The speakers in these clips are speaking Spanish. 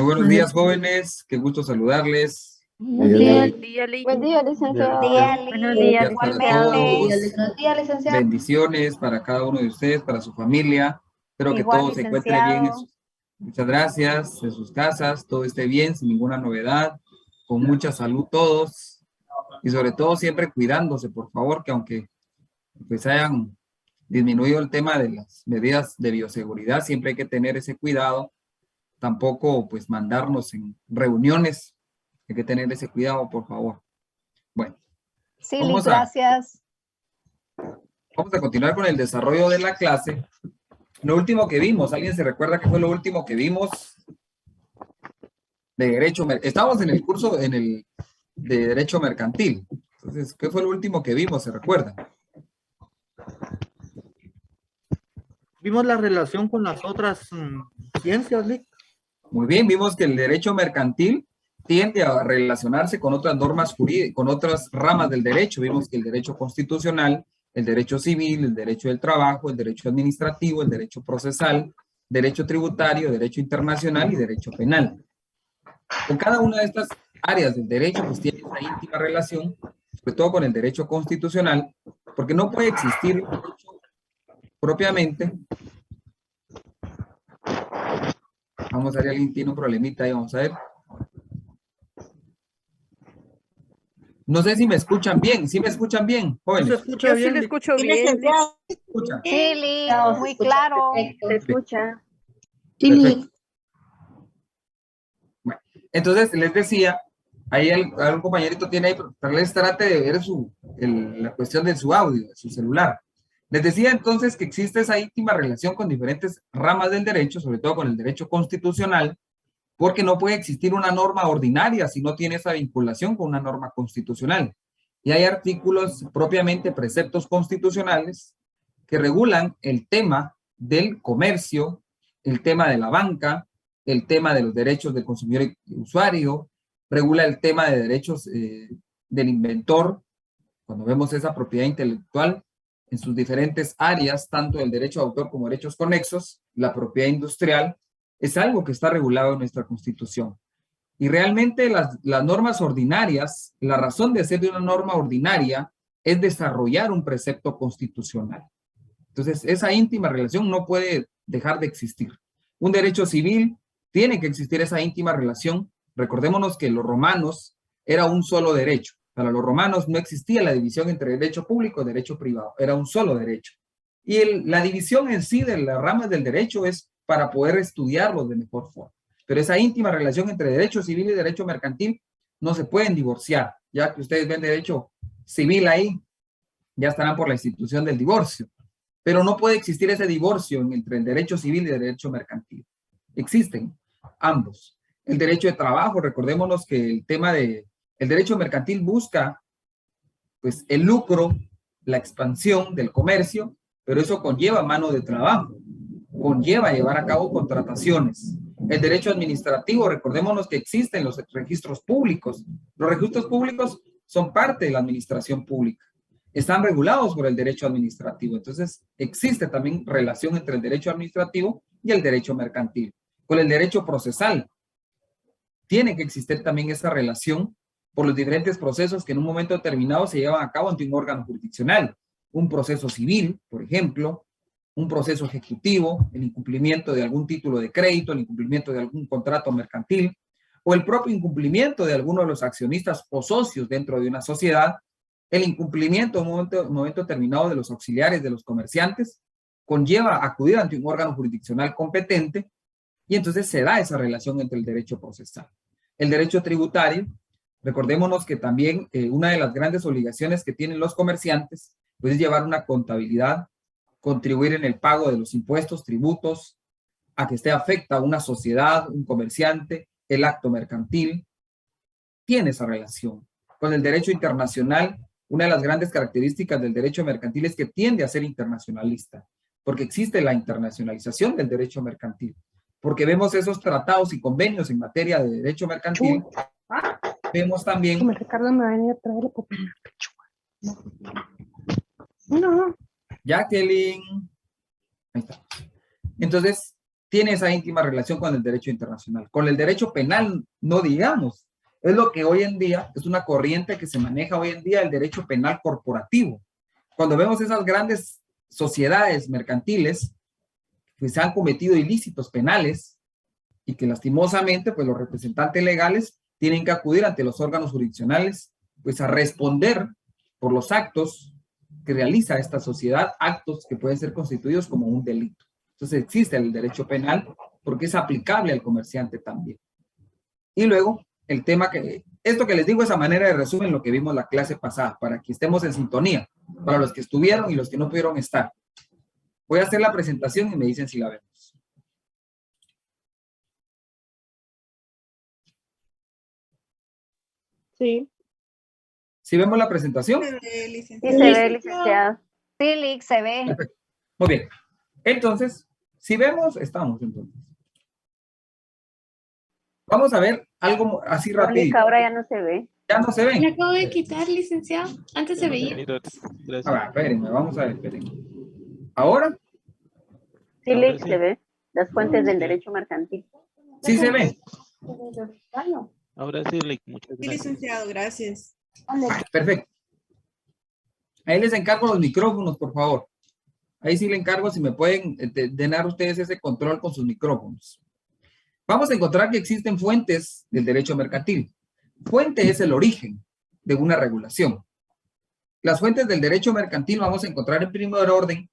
Muy buenos días, jóvenes. Qué gusto saludarles. Buenos días. Buen día, Lin. Buen día, licenciado. Buenos días, Buenos días para igualmente. todos. Buenos días, licenciado. Bendiciones para cada uno de ustedes, para su familia. Espero que Igual, todo se encuentre bien. licenciado. Muchas gracias. En sus casas, todo esté bien, sin ninguna novedad, con mucha salud todos. Y sobre todo siempre cuidándose, por favor, que aunque pues hayan disminuido el tema de las medidas de bioseguridad, siempre hay que tener ese cuidado. Tampoco pues mandarnos en reuniones. Hay que tener ese cuidado, por favor. Bueno, Sí, vamos gracias. vamos a continuar con el desarrollo de la clase. Lo último que vimos, ¿alguien se recuerda qué fue lo último que vimos? De derecho, estábamos en el curso de derecho mercantil. Entonces, ¿qué fue lo último que vimos? ¿Se recuerda? Vimos la relación con las otras ciencias, Lick. Muy bien, vimos que el derecho mercantil tiende a relacionarse con otras normas jurídicas, con otras ramas del derecho. Vimos que el derecho constitucional, el derecho civil, el derecho del trabajo, el derecho administrativo, el derecho procesal, derecho tributario, derecho internacional y derecho penal. Con cada una de estas áreas del derecho, pues tiene una íntima relación, sobre todo con el derecho constitucional, porque no puede existir un derecho propiamente. Vamos a ver, alguien tiene un problemita ahí, vamos a ver. No sé si me escuchan bien. ¿Sí me escuchan bien, jóvenes? ¿Se escucha Yo bien, sí le Lick? escucho bien. ¿Se escuchan? Sí, Lin, muy claro. Se escucha. Perfecto. Bueno, entonces les decía, ahí algún compañerito tiene ahí, pero tal vez trate de ver la cuestión de su audio, de su celular. Les decía entonces que existe esa íntima relación con diferentes ramas del derecho, sobre todo con el derecho constitucional, porque no puede existir una norma ordinaria si no tiene esa vinculación con una norma constitucional. Y hay artículos, propiamente preceptos constitucionales, que regulan el tema del comercio, el tema de la banca, el tema de los derechos del consumidor y usuario, regula el tema de derechos del inventor, cuando vemos esa propiedad intelectual en sus diferentes áreas, tanto el derecho de autor como derechos conexos, la propiedad industrial, es algo que está regulado en nuestra Constitución. Y realmente las normas ordinarias, la razón de ser de una norma ordinaria es desarrollar un precepto constitucional. Entonces, esa íntima relación no puede dejar de existir. Un derecho civil tiene que existir esa íntima relación. Recordémonos que los romanos era un solo derecho. Para los romanos no existía la división entre derecho público y derecho privado. Era un solo derecho. Y la división en sí de las ramas del derecho es para poder estudiarlos de mejor forma. Pero esa íntima relación entre derecho civil y derecho mercantil no se pueden divorciar. Ya que ustedes ven derecho civil ahí, ya estarán por la institución del divorcio. Pero no puede existir ese divorcio entre el derecho civil y el derecho mercantil. Existen ambos. El derecho de trabajo, recordémonos que el derecho mercantil busca pues el lucro, la expansión del comercio, pero eso conlleva mano de trabajo, conlleva llevar a cabo contrataciones. El derecho administrativo, recordémonos que existen los registros públicos. Los registros públicos son parte de la administración pública. Están regulados por el derecho administrativo. Entonces, existe también relación entre el derecho administrativo y el derecho mercantil. Con el derecho procesal, tiene que existir también esa relación por los diferentes procesos que en un momento determinado se llevan a cabo ante un órgano jurisdiccional. Un proceso civil, por ejemplo, un proceso ejecutivo, el incumplimiento de algún título de crédito, el incumplimiento de algún contrato mercantil, o el propio incumplimiento de alguno de los accionistas o socios dentro de una sociedad, el incumplimiento en un momento determinado de los auxiliares de los comerciantes, conlleva acudir ante un órgano jurisdiccional competente y entonces se da esa relación entre el derecho procesal. El derecho tributario, recordémonos que también una de las grandes obligaciones que tienen los comerciantes pues, es llevar una contabilidad, contribuir en el pago de los impuestos, tributos, a que esté afecta a una sociedad, un comerciante, el acto mercantil, tiene esa relación. Con el derecho internacional, una de las grandes características del derecho mercantil es que tiende a ser internacionalista, porque existe la internacionalización del derecho mercantil, porque vemos esos tratados y convenios en materia de derecho mercantil, vemos también... Ricardo me va a venir a traer la No. Jacqueline. Ahí está. Entonces, tiene esa íntima relación con el derecho internacional. Con el derecho penal, no digamos. Es lo que hoy en día, es una corriente que se maneja hoy en día, el derecho penal corporativo. Cuando vemos esas grandes sociedades mercantiles que se han cometido ilícitos penales y que lastimosamente, pues los representantes legales tienen que acudir ante los órganos jurisdiccionales, pues a responder por los actos que realiza esta sociedad, actos que pueden ser constituidos como un delito. Entonces existe el derecho penal porque es aplicable al comerciante también. Y luego, el tema que, esto que les digo es a manera de resumen lo que vimos la clase pasada, para que estemos en sintonía, para los que estuvieron y los que no pudieron estar. Voy a hacer la presentación y me dicen si la vemos. Sí. ¿Sí vemos la presentación? Sí se ve, licenciado. Sí, Lick, se ve. Perfecto. Muy bien. Entonces, si vemos, estamos entonces. Vamos a ver algo así Lick, rapidito. ahora ya no se ve. Ya no se Me ven. acabo de quitar, licenciado. Antes se veía. A ver, espérenme, vamos a ver, espérenme. Ahora, Sí, Lick, se ve. Las fuentes del derecho mercantil. sí se ve. Ahora sí, Lick, muchas Sí, gracias. licenciado, gracias. Ah, perfecto. Ahí les encargo los micrófonos, por favor. Ahí sí le encargo si me pueden denar ustedes ese control con sus micrófonos. Vamos a encontrar que existen fuentes del derecho mercantil. Fuente es el origen de una regulación. Las fuentes del derecho mercantil vamos a encontrar en primer orden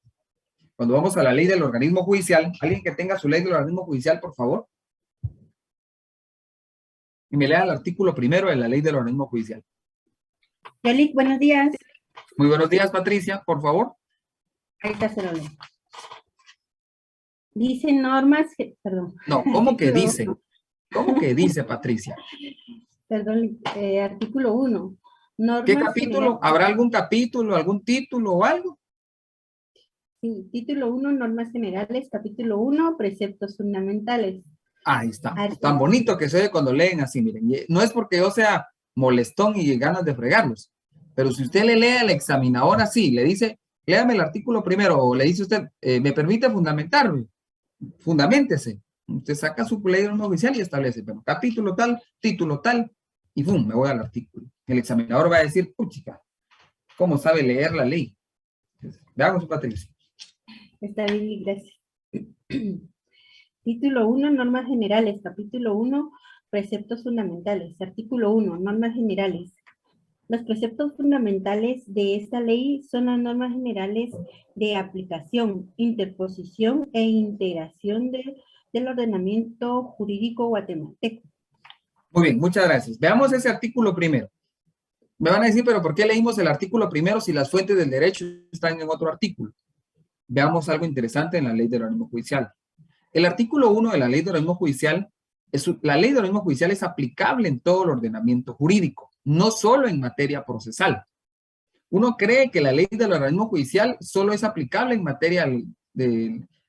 cuando vamos a la ley del organismo judicial. Alguien que tenga su ley del organismo judicial, por favor. Y me lea el artículo primero de la ley del organismo judicial. Yolic, buenos días. Muy buenos días, Patricia, por favor. Ahí está, se lo leo. Dice normas, perdón. No, ¿cómo que Artículo dice? uno. ¿Cómo que dice, Patricia? Perdón, artículo 1. ¿Qué capítulo? ¿Habrá algún capítulo, algún título o algo? Sí, título 1, normas generales, capítulo 1, preceptos fundamentales. Ahí está. Artículo. Tan bonito que se oye cuando leen así, miren. No es porque yo sea molestón y ganas de fregarlos, pero si usted le lee al examinador así, le dice, léame el artículo primero, o le dice usted, me permite fundamentarme, fundaméntese. Usted saca su ley de norma oficial y establece, bueno, capítulo tal, título tal, y ¡pum! Me voy al artículo. El examinador va a decir, puchica, ¿cómo sabe leer la ley? Entonces, veamos, Patricia. Está bien, gracias. Título 1, normas generales, capítulo 1, preceptos fundamentales. Artículo 1, normas generales. Los preceptos fundamentales de esta ley son las normas generales de aplicación, interposición e integración del ordenamiento jurídico guatemalteco. Muy bien, muchas gracias. Veamos ese artículo primero. Me van a decir, pero ¿por qué leímos el artículo primero si las fuentes del derecho están en otro artículo? Veamos algo interesante en la ley del organismo judicial. El artículo 1 de la ley del organismo judicial, la ley del organismo judicial es aplicable en todo el ordenamiento jurídico, no solo en materia procesal. Uno cree que la ley del organismo judicial solo es aplicable en materia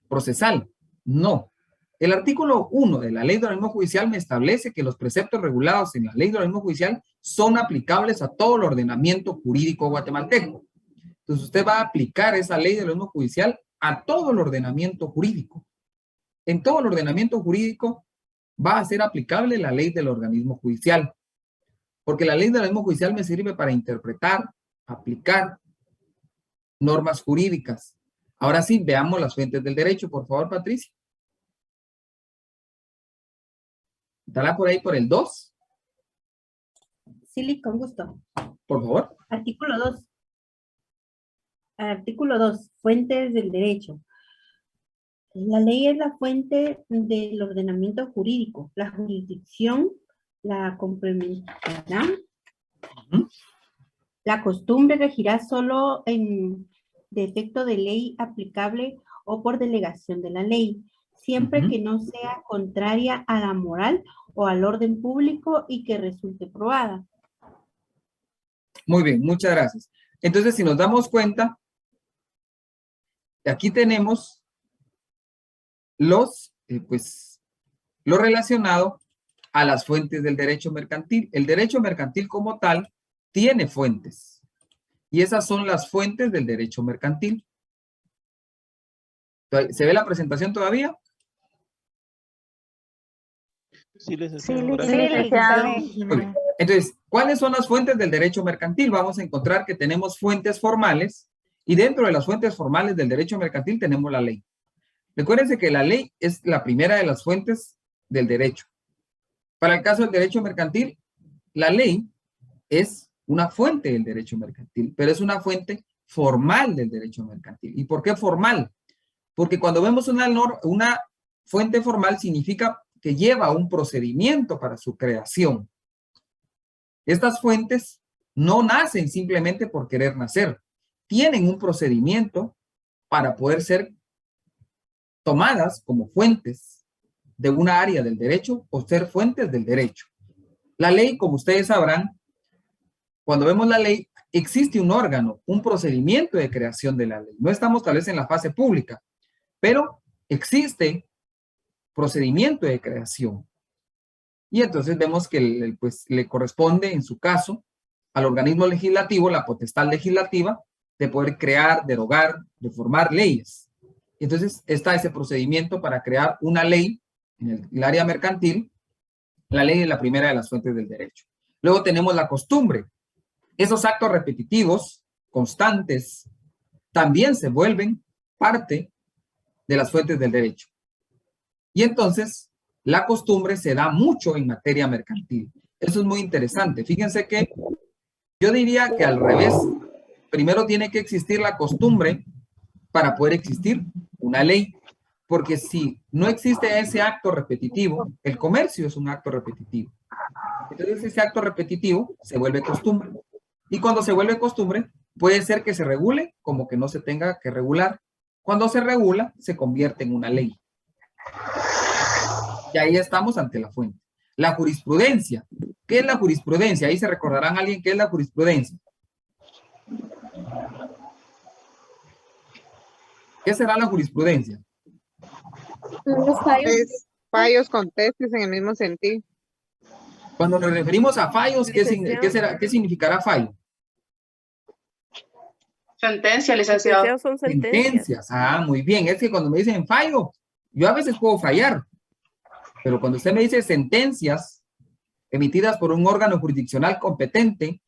procesal. No. El artículo 1 de la ley del organismo judicial me establece que los preceptos regulados en la ley del organismo judicial son aplicables a todo el ordenamiento jurídico guatemalteco. Entonces usted va a aplicar esa ley del organismo judicial a todo el ordenamiento jurídico. En todo el ordenamiento jurídico va a ser aplicable la ley del organismo judicial. Porque la ley del organismo judicial me sirve para interpretar, aplicar normas jurídicas. Ahora sí, veamos las fuentes del derecho, por favor, Patricia. ¿Estará por ahí por el 2? Sí, con gusto. Por favor. Artículo 2. Artículo 2, fuentes del derecho. La ley es la fuente del ordenamiento jurídico. La jurisdicción la complementará. La costumbre regirá solo en defecto de ley aplicable o por delegación de la ley, siempre que no sea contraria a la moral o al orden público y que resulte probada. Muy bien, muchas gracias. Entonces, si nos damos cuenta, aquí tenemos lo relacionado a las fuentes del derecho mercantil. El derecho mercantil como tal tiene fuentes. Y esas son las fuentes del derecho mercantil. ¿Se ve la presentación todavía? Sí, licenciado. Sí, Gracias. licenciado. Muy bien. Entonces, ¿cuáles son las fuentes del derecho mercantil? Vamos a encontrar que tenemos fuentes formales y dentro de las fuentes formales del derecho mercantil tenemos la ley. Recuérdense que la ley es la primera de las fuentes del derecho. Para el caso del derecho mercantil, la ley es una fuente del derecho mercantil, pero es una fuente formal del derecho mercantil. ¿Y por qué formal? Porque cuando vemos una fuente formal significa que lleva un procedimiento para su creación. Estas fuentes no nacen simplemente por querer nacer. Tienen un procedimiento para poder ser tomadas como fuentes de una área del derecho o ser fuentes del derecho. La ley, como ustedes sabrán, cuando vemos la ley, existe un órgano, un procedimiento de creación de la ley. No estamos tal vez en la fase pública, pero existe procedimiento de creación. Y entonces vemos que pues, le corresponde, en su caso, al organismo legislativo la potestad legislativa de poder crear, derogar, reformar leyes. Entonces está ese procedimiento para crear una ley en el área mercantil. La ley es la primera de las fuentes del derecho. Luego tenemos la costumbre. Esos actos repetitivos, constantes, también se vuelven parte de las fuentes del derecho. Y entonces, la costumbre se da mucho en materia mercantil. Eso es muy interesante. Fíjense que yo diría que al revés, primero tiene que existir la costumbre para poder existir una ley. Porque si no existe ese acto repetitivo, el comercio es un acto repetitivo. Entonces ese acto repetitivo se vuelve costumbre. Y cuando se vuelve costumbre, puede ser que se regule como que no se tenga que regular. Cuando se regula, se convierte en una ley. Y ahí estamos ante la fuente. La jurisprudencia. ¿Qué es la jurisprudencia? Ahí se recordarán a alguien qué es la jurisprudencia. ¿Qué será la jurisprudencia? Los fallos. Es fallos con testes en el mismo sentido. Cuando nos referimos a fallos, ¿qué significará fallo? Sentencia, licenciado. Son sentencias. Sentencias. Ah, muy bien. Es que cuando me dicen fallo, yo a veces puedo fallar. Pero cuando usted me dice sentencias emitidas por un órgano jurisdiccional competente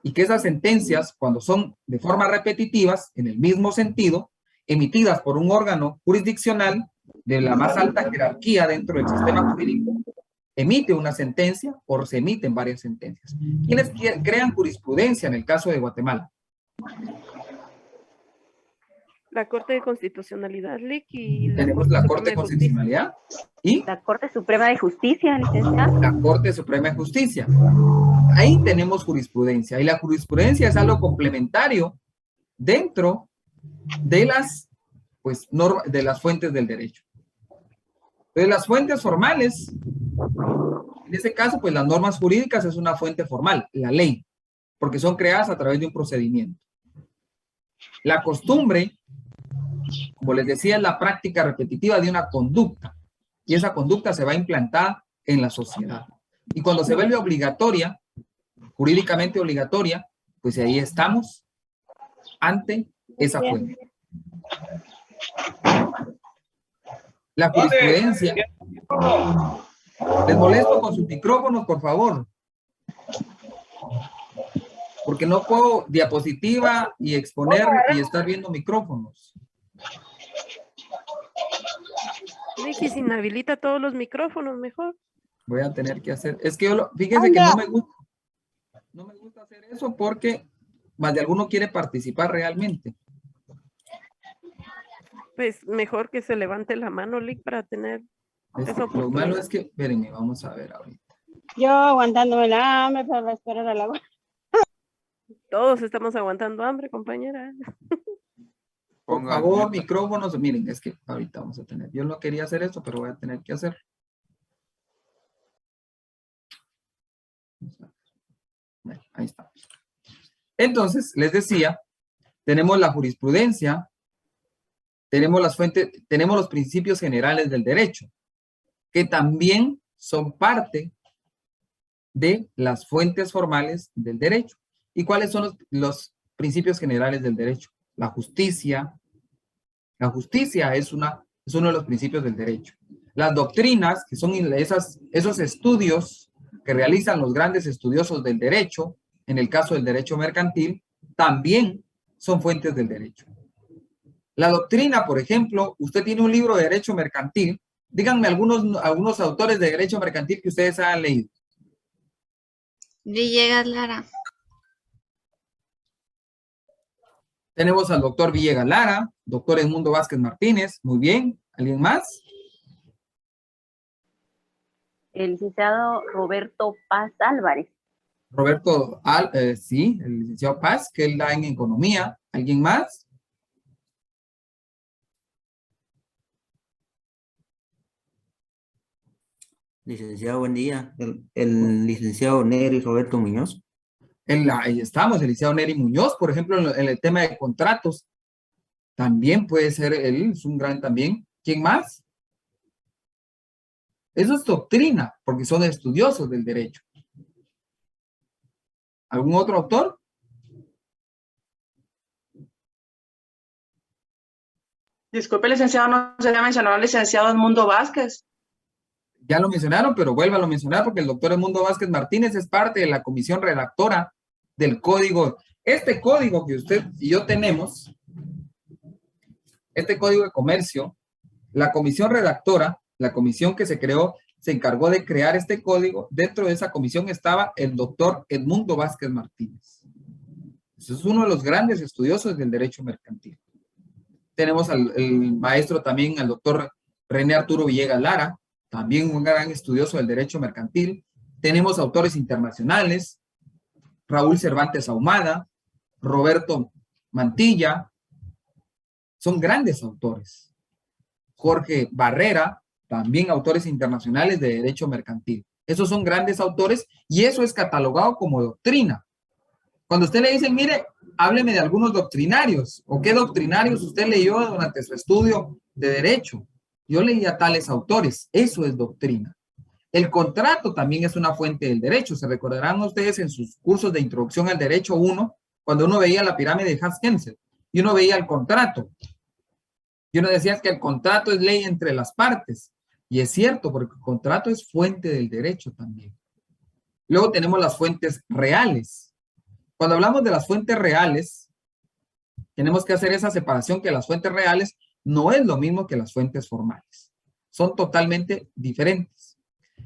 y que esas sentencias, cuando son de forma repetitivas, en el mismo sentido, emitidas por un órgano jurisdiccional de la más alta jerarquía dentro del sistema jurídico, emite una sentencia o se emiten varias sentencias. ¿Quiénes crean jurisprudencia en el caso de Guatemala? La Corte de Constitucionalidad, LIC, y tenemos la Corte de Constitucionalidad y la Corte Suprema de Justicia, licenciado. La Corte Suprema de Justicia. Ahí tenemos jurisprudencia y la jurisprudencia es algo complementario dentro de las de las fuentes del derecho. De las fuentes formales, en ese caso, pues las normas jurídicas es una fuente formal, la ley, porque son creadas a través de un procedimiento. La costumbre, como les decía, es la práctica repetitiva de una conducta, y esa conducta se va a implantar en la sociedad. Y cuando se vuelve obligatoria, jurídicamente obligatoria, pues ahí estamos ante esa fuente. La jurisprudencia. Les molesto con sus micrófonos, por favor. Porque no puedo diapositiva y exponer y estar viendo micrófonos. Ricky, si inhabilita todos los micrófonos, mejor. Voy a tener que hacer. Es que yo fíjense que no me gusta hacer eso porque más de alguno quiere participar realmente. Pues mejor que se levante la mano, Lick, para tener esa oportunidad. Lo malo es que, espérenme, vamos a ver ahorita. Yo aguantándome el hambre para esperar a la hora. Todos estamos aguantando hambre, compañera. Por favor, micrófonos. Miren, es que ahorita vamos a tener. Yo no quería hacer eso, pero voy a tener que hacer. Bueno, ahí está. Entonces, les decía, tenemos la jurisprudencia, tenemos las fuentes, tenemos los principios generales del derecho, que también son parte de las fuentes formales del derecho. ¿Y cuáles son los principios generales del derecho? La justicia. La justicia es uno de los principios del derecho. Las doctrinas, que son esos estudios que realizan los grandes estudiosos del derecho, en el caso del derecho mercantil, también son fuentes del derecho. La doctrina, por ejemplo, usted tiene un libro de derecho mercantil, díganme algunos autores de derecho mercantil que ustedes han leído. Villegas Lara. Tenemos al doctor Villegas Lara, doctor Edmundo Vázquez Martínez, muy bien. ¿Alguien más? El licenciado Roberto Paz Álvarez. Sí, el licenciado Paz, que él da en economía. ¿Alguien más? Licenciado, buen día. El licenciado Neri Roberto Muñoz. Ahí estamos, el licenciado Neri Muñoz, por ejemplo, en el tema de contratos. También puede ser él, es un gran también. ¿Quién más? Eso es doctrina, porque son estudiosos del derecho. ¿Algún otro autor? Disculpe, licenciado, no se había mencionado al licenciado Edmundo Vázquez. Ya lo mencionaron, pero vuélvalo a mencionar porque el doctor Edmundo Vázquez Martínez es parte de la comisión redactora del código. Este código que usted y yo tenemos, este código de comercio, la comisión redactora, la comisión que se creó, se encargó de crear este código. Dentro de esa comisión estaba el doctor Edmundo Vázquez Martínez. Eso es uno de los grandes estudiosos del derecho mercantil. Tenemos el maestro también, al doctor René Arturo Villegas Lara, también un gran estudioso del derecho mercantil. Tenemos autores internacionales, Raúl Cervantes Ahumada, Roberto Mantilla, son grandes autores. Jorge Barrera, también autores internacionales de derecho mercantil. Esos son grandes autores y eso es catalogado como doctrina. Cuando usted le dice, mire, hábleme de algunos doctrinarios, o qué doctrinarios usted leyó durante su estudio de derecho. Yo leía tales autores, eso es doctrina. El contrato también es una fuente del derecho. Se recordarán ustedes en sus cursos de introducción al derecho 1, cuando uno veía la pirámide de Hans-Kelsen y uno veía el contrato. Y uno decía que el contrato es ley entre las partes. Y es cierto, porque el contrato es fuente del derecho también. Luego tenemos las fuentes reales. Cuando hablamos de las fuentes reales, tenemos que hacer esa separación, que las fuentes reales no es lo mismo que las fuentes formales. Son totalmente diferentes.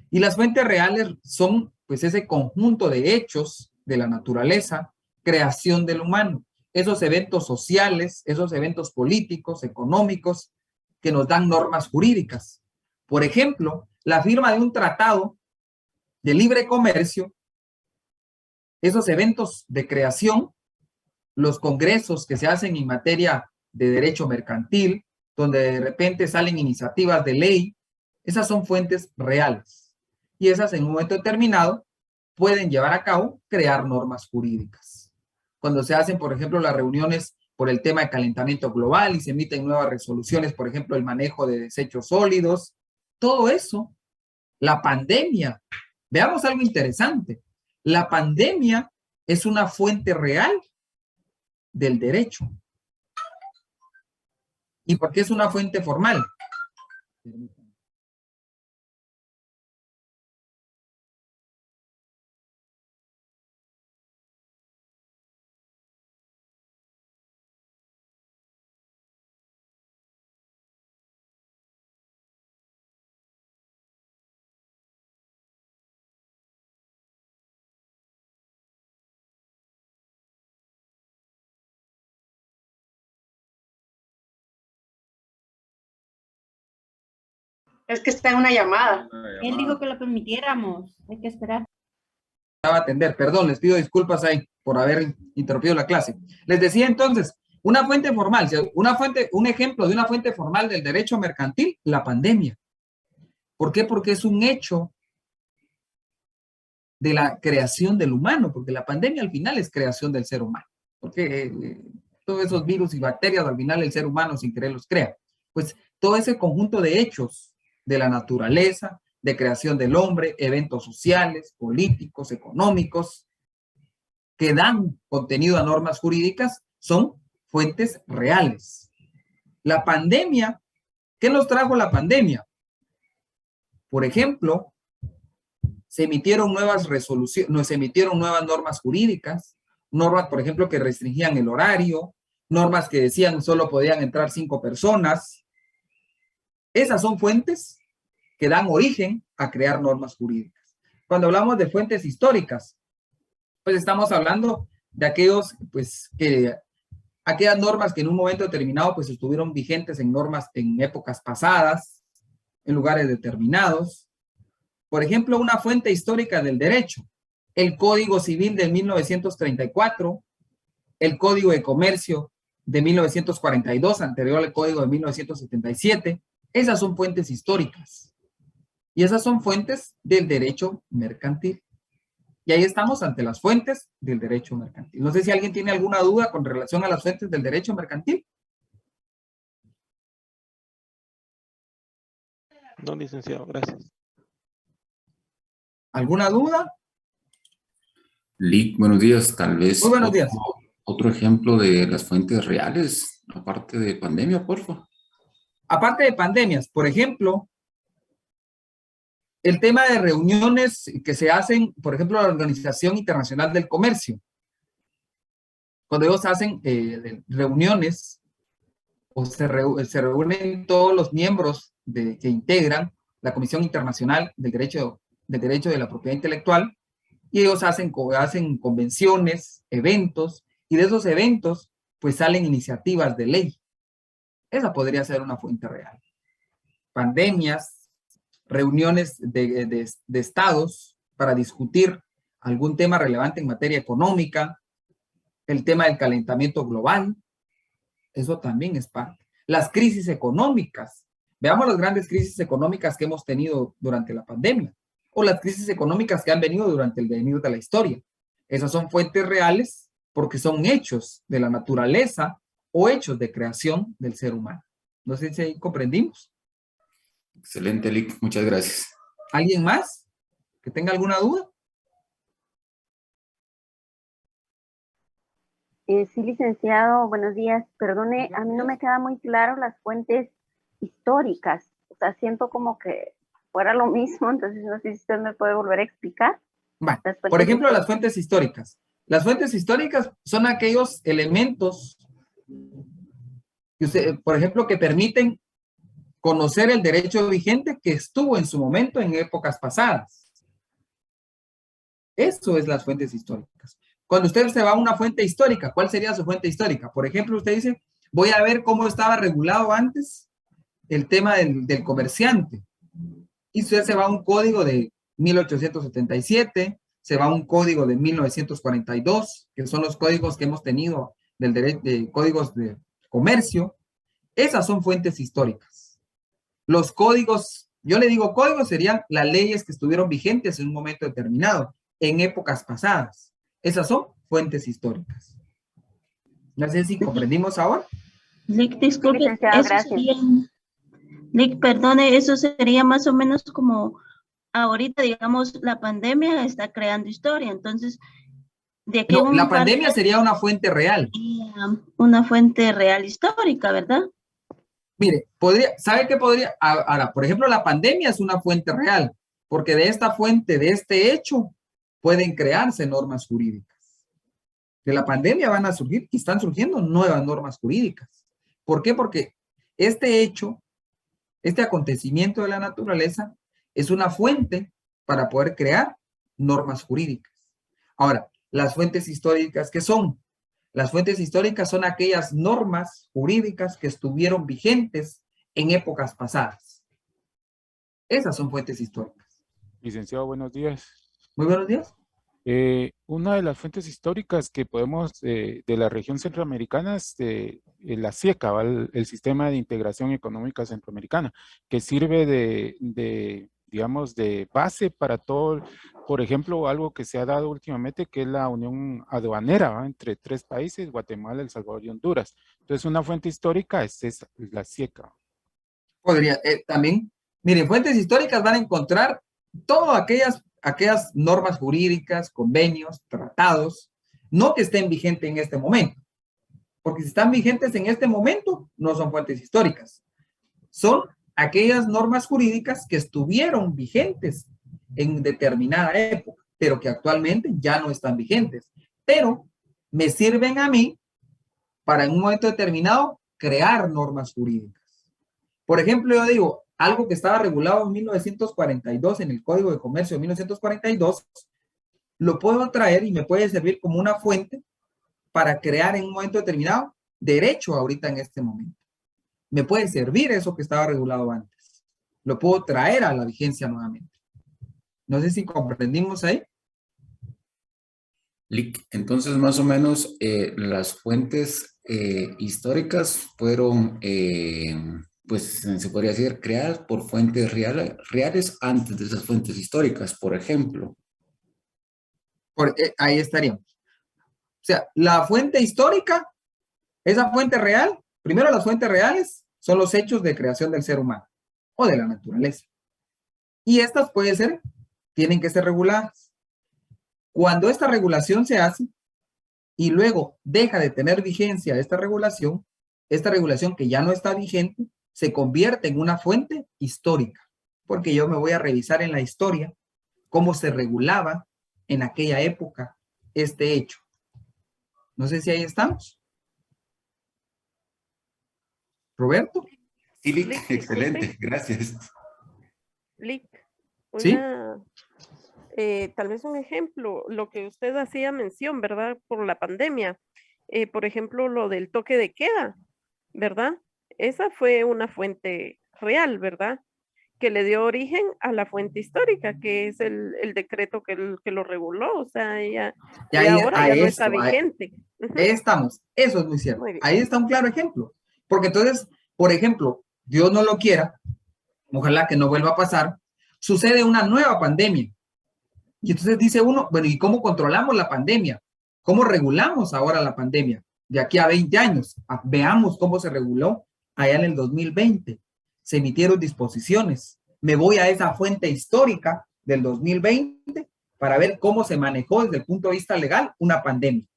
Y las fuentes reales son pues ese conjunto de hechos de la naturaleza, creación del humano, esos eventos sociales, esos eventos políticos, económicos, que nos dan normas jurídicas. Por ejemplo, la firma de un tratado de libre comercio, esos eventos de creación, los congresos que se hacen en materia de derecho mercantil, donde de repente salen iniciativas de ley, esas son fuentes reales. Y esas en un momento determinado pueden llevar a cabo, crear normas jurídicas. Cuando se hacen, por ejemplo, las reuniones por el tema de calentamiento global y se emiten nuevas resoluciones, por ejemplo, el manejo de desechos sólidos, todo eso, la pandemia. Veamos algo interesante. La pandemia es una fuente real del derecho. ¿Y por qué es una fuente formal? Es que está en una llamada. Él dijo que lo permitiéramos. Hay que esperar. A atender, perdón, les pido disculpas ahí por haber interrumpido la clase. Les decía entonces, una fuente formal, un ejemplo de una fuente formal del derecho mercantil, la pandemia. ¿Por qué? Porque es un hecho de la creación del humano, porque la pandemia al final es creación del ser humano, porque todos esos virus y bacterias al final el ser humano sin querer los crea. Pues todo ese conjunto de hechos de la naturaleza, de creación del hombre, eventos sociales, políticos, económicos, que dan contenido a normas jurídicas, son fuentes reales. La pandemia, ¿qué nos trajo la pandemia? Por ejemplo, se emitieron nuevas resoluciones, se emitieron nuevas normas jurídicas, normas, por ejemplo, que restringían el horario, normas que decían solo podían entrar 5 personas. Esas son fuentes que dan origen a crear normas jurídicas. Cuando hablamos de fuentes históricas, pues estamos hablando de aquellas normas que en un momento determinado pues estuvieron vigentes en normas en épocas pasadas, en lugares determinados. Por ejemplo, una fuente histórica del derecho, el Código Civil de 1934, el Código de Comercio de 1942, anterior al Código de 1977, esas son fuentes históricas. Y esas son fuentes del derecho mercantil. Y ahí estamos ante las fuentes del derecho mercantil. No sé si alguien tiene alguna duda con relación a las fuentes del derecho mercantil. No, licenciado, gracias. ¿Alguna duda? Lic, buenos días. Tal vez Muy buenos días. otro ejemplo de las fuentes reales, aparte de pandemia, por favor. Aparte de pandemias, por ejemplo, el tema de reuniones que se hacen, por ejemplo, la Organización Internacional del Comercio. Cuando ellos hacen reuniones, o se reúnen todos los miembros que integran la Comisión Internacional del Derecho de la Propiedad Intelectual, y ellos hacen convenciones, eventos, y de esos eventos, pues salen iniciativas de ley. Esa podría ser una fuente real. Pandemias, reuniones de estados para discutir algún tema relevante en materia económica, el tema del calentamiento global, eso también es parte. Las crisis económicas, veamos las grandes crisis económicas que hemos tenido durante la pandemia, o las crisis económicas que han venido durante el devenir de la historia. Esas son fuentes reales porque son hechos de la naturaleza o hechos de creación del ser humano. No sé si ahí comprendimos. Excelente, Lic. Muchas gracias. ¿Alguien más que tenga alguna duda? Sí, licenciado, buenos días. Perdone, a mí no me queda muy claro las fuentes históricas. O sea, siento como que fuera lo mismo, entonces no sé si usted me puede volver a explicar. Bueno, por ejemplo, las fuentes históricas. Las fuentes históricas son aquellos elementos que usted, por ejemplo, que permiten conocer el derecho vigente que estuvo en su momento en épocas pasadas. Eso es las fuentes históricas. Cuando usted se va a una fuente histórica, ¿cuál sería su fuente histórica? Por ejemplo, usted dice, voy a ver cómo estaba regulado antes el tema del comerciante. Y usted se va a un código de 1877, se va a un código de 1942, que son los códigos que hemos tenido del derecho, de códigos de comercio. Esas son fuentes históricas. Los códigos, yo le digo códigos, serían las leyes que estuvieron vigentes en un momento determinado, en épocas pasadas. Esas son fuentes históricas. No sé si comprendimos ahora. Lic, disculpe, gracias. Lic, perdone, eso sería más o menos como ahorita, digamos, la pandemia está creando historia, entonces, de aquí no, la pandemia sería una fuente real. Una fuente real histórica, ¿verdad? Mire, ¿sabe qué podría? Ahora, por ejemplo, la pandemia es una fuente real, porque de esta fuente, de este hecho, pueden crearse normas jurídicas. De la pandemia van a surgir y están surgiendo nuevas normas jurídicas. ¿Por qué? Porque este hecho, este acontecimiento de la naturaleza, es una fuente para poder crear normas jurídicas. Ahora, las fuentes históricas, ¿qué son? Las fuentes históricas son aquellas normas jurídicas que estuvieron vigentes en épocas pasadas. Esas son fuentes históricas. Licenciado, buenos días. Muy buenos días. Una de las fuentes históricas que podemos, de la región centroamericana, es la SIECA, el Sistema de Integración Económica Centroamericana, que sirve digamos, de base para todo, por ejemplo, algo que se ha dado últimamente, que es la unión aduanera, ¿va?, entre 3 países, Guatemala, El Salvador y Honduras. Entonces, una fuente histórica es esa, la SIECA. Podría, también, miren, fuentes históricas van a encontrar todas aquellas normas jurídicas, convenios, tratados, no que estén vigentes en este momento, porque si están vigentes en este momento, no son fuentes históricas. Son aquellas normas jurídicas que estuvieron vigentes en determinada época, pero que actualmente ya no están vigentes, pero me sirven a mí para en un momento determinado crear normas jurídicas. Por ejemplo, yo digo, algo que estaba regulado en 1942 en el Código de Comercio de 1942, lo puedo traer y me puede servir como una fuente para crear en un momento determinado derecho ahorita en este momento. Me puede servir eso que estaba regulado antes. Lo puedo traer a la vigencia nuevamente. No sé si comprendimos ahí. Entonces, más o menos, las fuentes históricas fueron, pues, se podría decir, creadas por fuentes reales antes de esas fuentes históricas, por ejemplo. Ahí estaríamos. O sea, la fuente histórica, esa fuente real, primero las fuentes reales son los hechos de creación del ser humano o de la naturaleza. Y estas tienen que ser reguladas. Cuando esta regulación se hace y luego deja de tener vigencia esta regulación que ya no está vigente, se convierte en una fuente histórica. Porque yo me voy a revisar en la historia cómo se regulaba en aquella época este hecho. No sé si ahí estamos. ¿Roberto? Sí, Lick, excelente, gracias. Lick, ¿Sí? Tal vez un ejemplo, lo que usted hacía mención, ¿verdad? Por la pandemia. Por ejemplo, lo del toque de queda, ¿verdad? Esa fue una fuente real, ¿verdad? Que le dio origen a la fuente histórica, que es el decreto que lo reguló. O sea, ahora ya no está vigente. Ahí estamos. Eso es muy cierto. Ahí está un claro ejemplo. Porque entonces, por ejemplo, Dios no lo quiera, ojalá que no vuelva a pasar, sucede una nueva pandemia. Y entonces dice uno, bueno, ¿y cómo controlamos la pandemia? ¿Cómo regulamos ahora la pandemia? De aquí a 20 años. Veamos cómo se reguló allá en el 2020. Se emitieron disposiciones. Me voy a esa fuente histórica del 2020 para ver cómo se manejó desde el punto de vista legal una pandemia.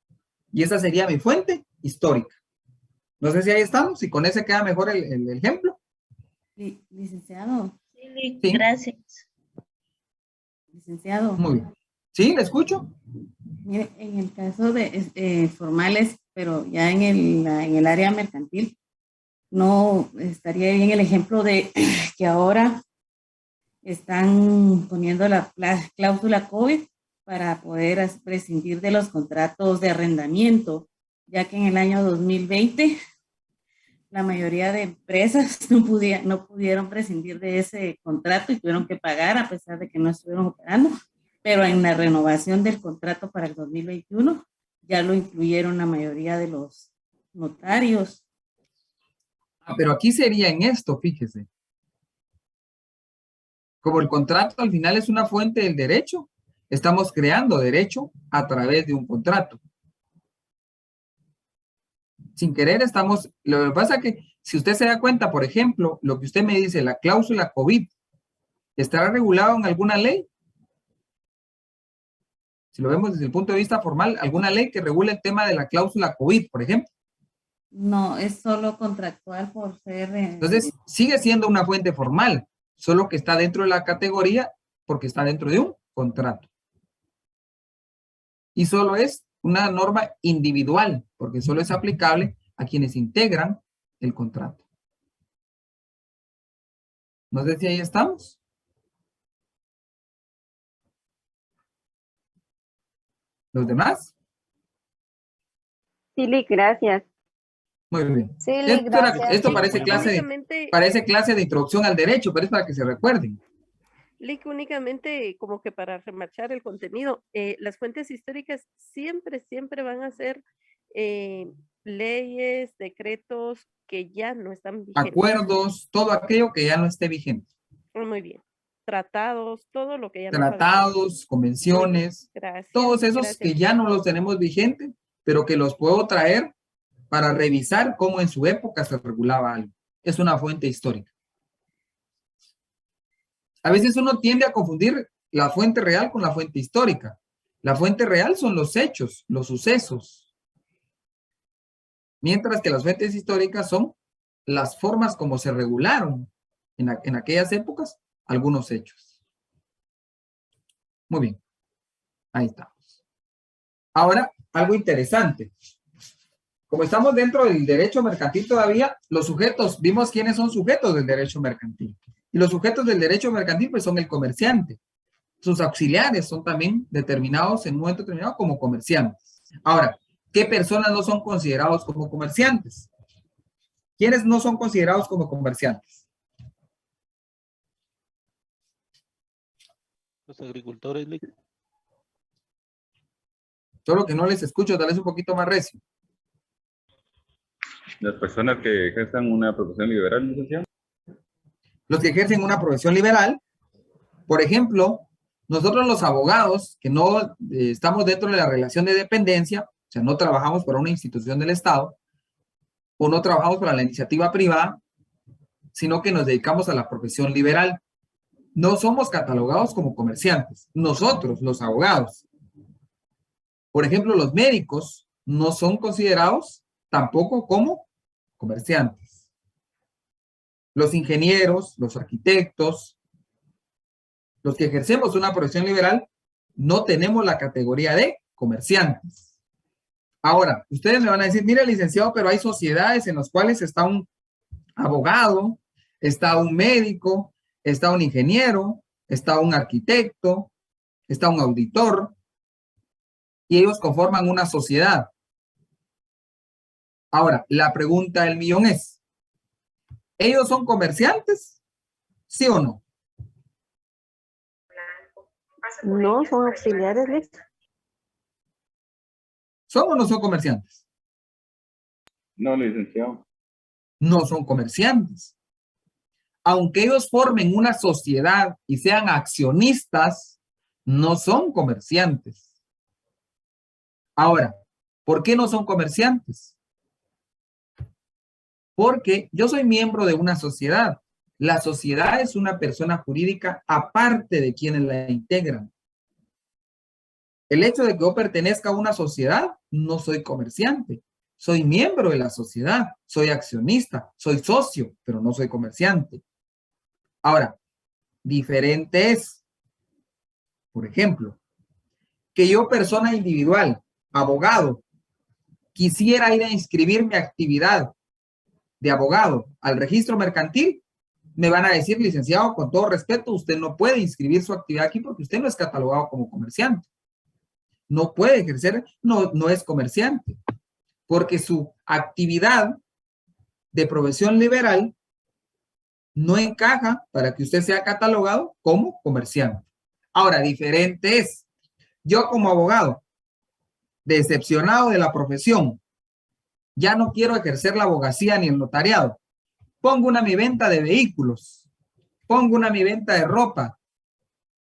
Y esa sería mi fuente histórica. No sé si ahí estamos, si con ese queda mejor el ejemplo. Licenciado. Sí, gracias. Licenciado. Muy bien. ¿Sí? ¿Le escucho? Mire, en el caso de formales, pero ya en el área mercantil, no estaría bien el ejemplo de que ahora están poniendo la cláusula COVID para poder prescindir de los contratos de arrendamiento, ya que en el año 2020 la mayoría de empresas no pudieron prescindir de ese contrato y tuvieron que pagar a pesar de que no estuvieron operando, pero en la renovación del contrato para el 2021 ya lo incluyeron la mayoría de los notarios. Pero aquí sería en esto, fíjese. Como el contrato al final es una fuente del derecho, estamos creando derecho a través de un contrato. Sin querer lo que pasa es que si usted se da cuenta, por ejemplo, lo que usted me dice, la cláusula COVID, ¿estará regulado en alguna ley? Si lo vemos desde el punto de vista formal, ¿alguna ley que regule el tema de la cláusula COVID, por ejemplo? No, es solo contractual por ser... Entonces, sigue siendo una fuente formal, solo que está dentro de la categoría porque está dentro de un contrato. Y solo es una norma individual, porque solo es aplicable a quienes integran el contrato. No sé si ahí estamos. ¿Los demás? Sí, Lick, gracias. Muy bien. Sí, Lick, gracias. Esto parece clase de introducción al derecho, pero es para que se recuerden. Lick, únicamente como que para remarchar el contenido, las fuentes históricas siempre van a ser leyes, decretos que ya no están vigentes. Acuerdos, todo aquello que ya no esté vigente. Muy bien. Tratados, todo lo que ya no está vigente. Tratados, convenciones, gracias, todos esos que ya no los tenemos vigentes, pero que los puedo traer para revisar cómo en su época se regulaba algo. Es una fuente histórica. A veces uno tiende a confundir la fuente real con la fuente histórica. La fuente real son los hechos, los sucesos. Mientras que las fuentes históricas son las formas como se regularon en aquellas épocas algunos hechos. Muy bien. Ahí estamos. Ahora, algo interesante. Como estamos dentro del derecho mercantil todavía, los sujetos, vimos quiénes son sujetos del derecho mercantil. Y los sujetos del derecho mercantil pues son el comerciante. Sus auxiliares son también determinados en un momento determinado como comerciantes. Ahora, ¿qué personas no son considerados como comerciantes? ¿Quiénes no son considerados como comerciantes? Los agricultores. Solo que no les escucho, tal vez un poquito más recio. Las personas que ejercen una profesión liberal, licenciado. Los que ejercen una profesión liberal, por ejemplo, nosotros los abogados que no estamos dentro de la relación de dependencia, o sea, no trabajamos para una institución del Estado, o no trabajamos para la iniciativa privada, sino que nos dedicamos a la profesión liberal. No somos catalogados como comerciantes. Nosotros, los abogados. Por ejemplo, los médicos no son considerados tampoco como comerciantes. Los ingenieros, los arquitectos, los que ejercemos una profesión liberal, no tenemos la categoría de comerciantes. Ahora, ustedes me van a decir, mire, licenciado, pero hay sociedades en las cuales está un abogado, está un médico, está un ingeniero, está un arquitecto, está un auditor, y ellos conforman una sociedad. Ahora, la pregunta del millón es, ¿ellos son comerciantes? ¿Sí o no? No, son auxiliares, listo. ¿Son o no son comerciantes? No, licenciado. No son comerciantes. Aunque ellos formen una sociedad y sean accionistas, no son comerciantes. Ahora, ¿por qué no son comerciantes? Porque yo soy miembro de una sociedad. La sociedad es una persona jurídica aparte de quienes la integran. El hecho de que yo pertenezca a una sociedad, no soy comerciante. Soy miembro de la sociedad, soy accionista, soy socio, pero no soy comerciante. Ahora, diferente es, por ejemplo, que yo, persona individual, abogado, quisiera ir a inscribir mi actividad de abogado al registro mercantil, me van a decir, licenciado, con todo respeto, usted no puede inscribir su actividad aquí porque usted no es catalogado como comerciante. No puede ejercer, no es comerciante, porque su actividad de profesión liberal no encaja para que usted sea catalogado como comerciante. Ahora, diferente es, yo como abogado, decepcionado de la profesión, ya no quiero ejercer la abogacía ni el notariado. Pongo una mi venta de vehículos, pongo una mi venta de ropa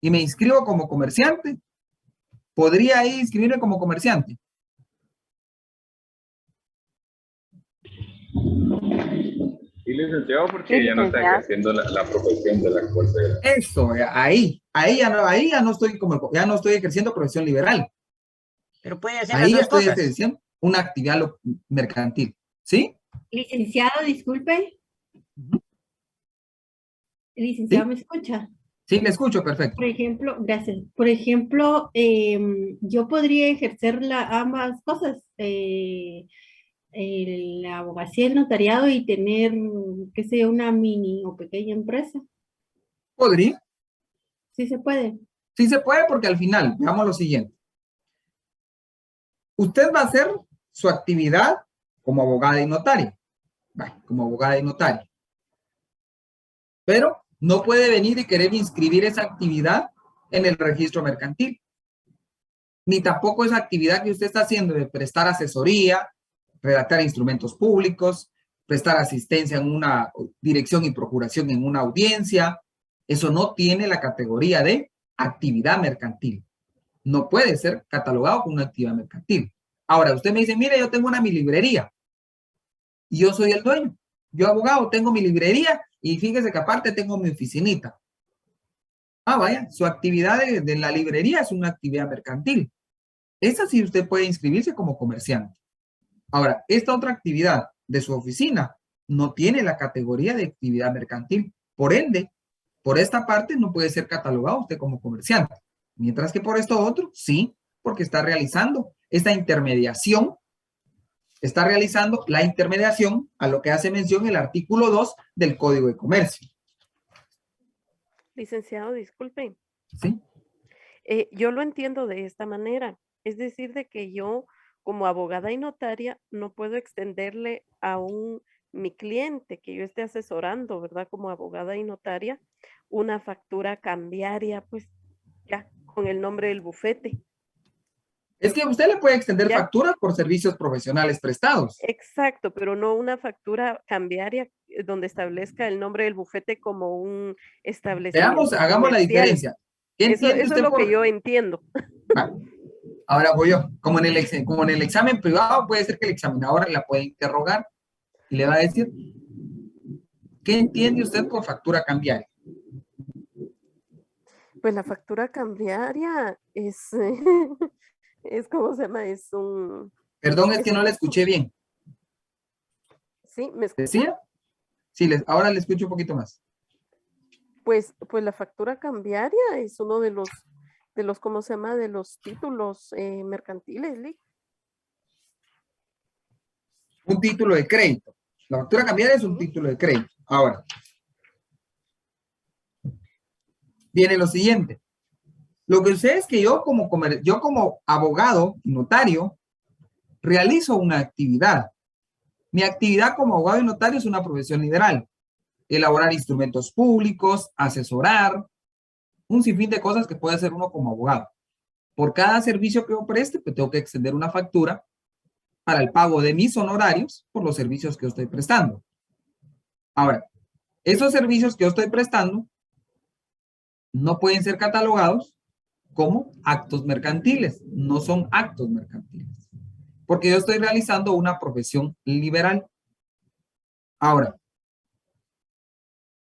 y me inscribo como comerciante. ¿Podría ahí inscribirme como comerciante? Y licenciado, porque ya no está ejerciendo la profesión de la cual se... Eso, ahí ya no estoy ejerciendo profesión liberal. Pero puede hacer Ahí las dos estoy cosas. ejerciendo una actividad mercantil. ¿Sí? Licenciado, disculpe. Licenciado, ¿Sí? ¿me escucha? Sí, le escucho, perfecto. Por ejemplo, gracias. Por ejemplo, yo podría ejercer ambas cosas, la abogacía, el notariado y tener, qué sé yo, una mini o pequeña empresa. ¿Podría? Sí se puede. Sí se puede porque al final, veamos lo siguiente. Usted va a hacer su actividad como abogada y notaria. Como abogada y notaria. Pero no puede venir y querer inscribir esa actividad en el registro mercantil. Ni tampoco esa actividad que usted está haciendo de prestar asesoría, redactar instrumentos públicos, prestar asistencia en una dirección y procuración en una audiencia. Eso no tiene la categoría de actividad mercantil. No puede ser catalogado como una actividad mercantil. Ahora, usted me dice, mire, yo tengo mi librería y yo soy el dueño. Yo, abogado, tengo mi librería y fíjese que aparte tengo mi oficinita. Ah, vaya, su actividad de la librería es una actividad mercantil. Esa sí usted puede inscribirse como comerciante. Ahora, esta otra actividad de su oficina no tiene la categoría de actividad mercantil Por ende, por esta parte no puede ser catalogado usted como comerciante. Mientras que por esto otro, sí, porque está realizando esta intermediación, está realizando la intermediación a lo que hace mención el artículo 2 del Código de Comercio. Licenciado, disculpe. ¿Sí? Yo lo entiendo de esta manera. Es decir, de que yo, como abogada y notaria, no puedo extenderle a mi cliente que yo esté asesorando, ¿verdad? Como abogada y notaria, una factura cambiaria, pues ya, con el nombre del bufete. Es que usted le puede extender ¿Ya? facturas por servicios profesionales prestados. Exacto, pero no una factura cambiaria donde establezca el nombre del bufete como un establecimiento. Veamos, hagamos la comercial. diferencia. ¿Qué entiende Eso usted es lo por...? que yo entiendo. Ahora voy yo. Como en el examen privado, puede ser que el examinador la pueda interrogar y le va a decir, ¿qué entiende usted por factura cambiaria? Pues la factura cambiaria es, es ¿cómo se llama? Es un... Perdón, es que no la escuché bien. ¿Sí? ¿Me escucha? ¿Decía? Sí, ahora le escucho un poquito más. Pues la factura cambiaria es uno de los, ¿cómo se llama? De los títulos mercantiles, Lick. Un título de crédito. La factura cambiaria es un título de crédito. Ahora, viene lo siguiente. Lo que sucede es que yo como abogado, notario, realizo una actividad. Mi actividad como abogado y notario es una profesión liberal. Elaborar instrumentos públicos, asesorar, un sinfín de cosas que puede hacer uno como abogado. Por cada servicio que yo preste, pues tengo que extender una factura para el pago de mis honorarios por los servicios que yo estoy prestando. Ahora, esos servicios que yo estoy prestando no pueden ser catalogados como actos mercantiles. No son actos mercantiles. Porque yo estoy realizando una profesión liberal. Ahora,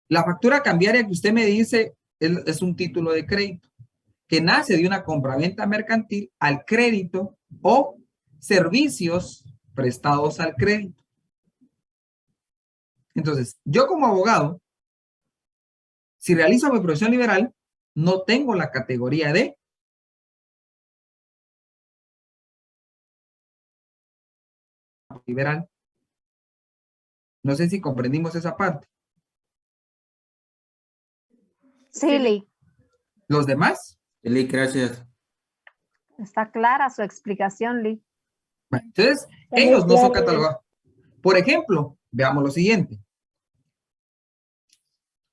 la factura cambiaria que usted me dice es un título de crédito que nace de una compraventa mercantil al crédito o servicios prestados al crédito. Entonces, yo como abogado, si realizo mi profesión liberal, no tengo la categoría de liberal. No sé si comprendimos esa parte. Sí, Lick. ¿Los demás? Lick, gracias. Está clara su explicación, Lick. Bueno, entonces, ellos no son catalogados. Por ejemplo, veamos lo siguiente.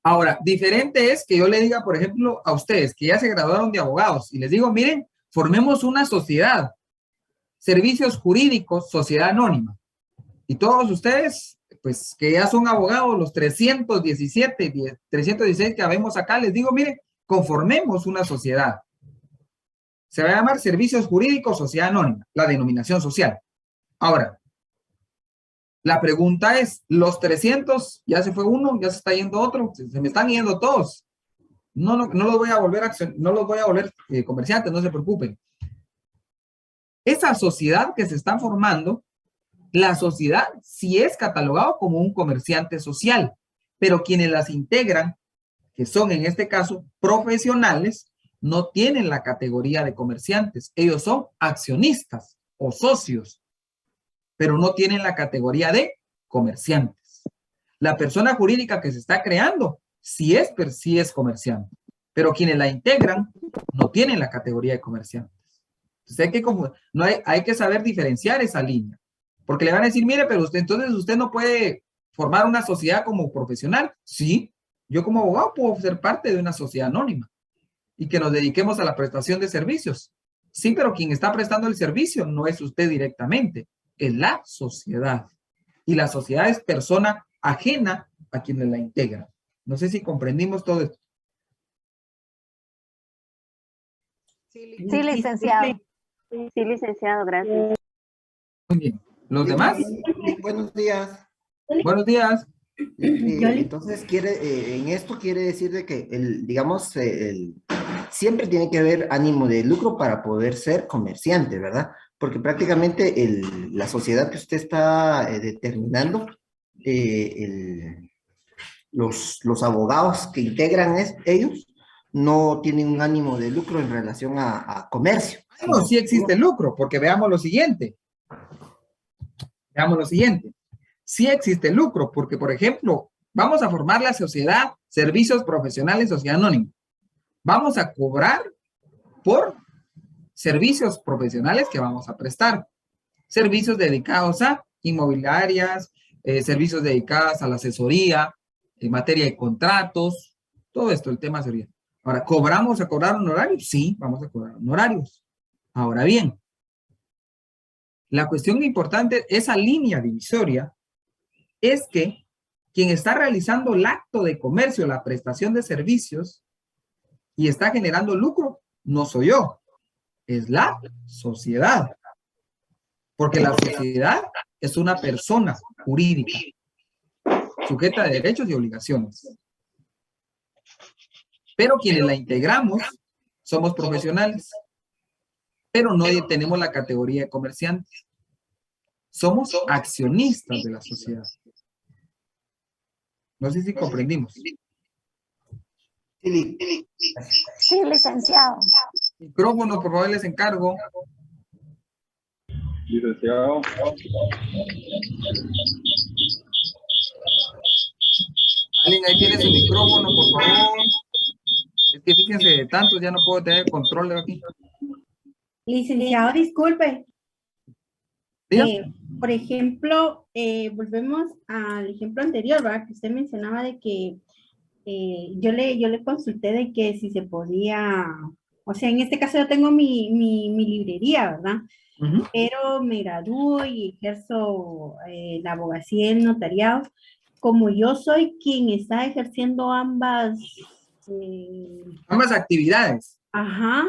Ahora, diferente es que yo le diga, por ejemplo, a ustedes que ya se graduaron de abogados y les digo, miren, formemos una sociedad, servicios jurídicos, sociedad anónima. Y todos ustedes, pues que ya son abogados, los 316 que habemos acá, les digo, miren, conformemos una sociedad. Se va a llamar servicios jurídicos, sociedad anónima, la denominación social. Ahora, la pregunta es, los 300, ya se fue uno, ya se está yendo otro, se me están yendo todos. No los voy a volver comerciantes, no se preocupen. Esa sociedad que se está formando, la sociedad sí es catalogado como un comerciante social, pero quienes las integran, que son en este caso profesionales, no tienen la categoría de comerciantes. Ellos son accionistas o socios, pero no tienen la categoría de comerciantes. La persona jurídica que se está creando sí es comerciante, pero quienes la integran no tienen la categoría de comerciantes. Entonces hay que saber diferenciar esa línea, porque le van a decir, mire, pero usted no puede formar una sociedad como profesional. Sí, yo como abogado puedo ser parte de una sociedad anónima y que nos dediquemos a la prestación de servicios. Sí, pero quien está prestando el servicio no es usted directamente, es la sociedad. Y la sociedad es persona ajena a quienes la integran. No sé si comprendimos todo esto. Sí, licenciado. Sí, licenciado, gracias. Muy bien. ¿Los demás? Buenos días. Buenos días. Entonces, en esto quiere decir de que, siempre tiene que haber ánimo de lucro para poder ser comerciante, ¿verdad? Porque prácticamente la sociedad que usted está determinando, los abogados que integran ellos no tienen un ánimo de lucro en relación a comercio. No, sí existe lucro, porque veamos lo siguiente. Veamos lo siguiente. Sí existe lucro, porque, por ejemplo, vamos a formar la sociedad Servicios Profesionales Sociedad Anónima. Vamos a cobrar por servicios profesionales que vamos a prestar. Servicios dedicados a inmobiliarias, servicios dedicados a la asesoría, en materia de contratos, todo esto, el tema sería. Ahora, ¿cobramos a cobrar honorarios? Sí, vamos a cobrar honorarios. Ahora bien, la cuestión importante, esa línea divisoria, es que quien está realizando el acto de comercio, la prestación de servicios, y está generando lucro, no soy yo, es la sociedad. Porque la sociedad es una persona jurídica, sujeta de derechos y obligaciones. Pero quienes la integramos somos profesionales, pero no tenemos la categoría de comerciantes. Somos accionistas de la sociedad. No sé si comprendimos. Sí, licenciado. Micrófono, por favor, les encargo. Licenciado. Alguien ahí tiene su micrófono, por favor. Es que fíjense, de tantos ya no puedo tener control de aquí. Licenciado, disculpe. Por ejemplo, volvemos al ejemplo anterior, ¿verdad? Que usted mencionaba de que yo le consulté de que si se podía, o sea, en este caso yo tengo mi librería, ¿verdad? Pero me gradúo y ejerzo la abogacía y el notariado. Como yo soy quien está ejerciendo ambas actividades. Ajá.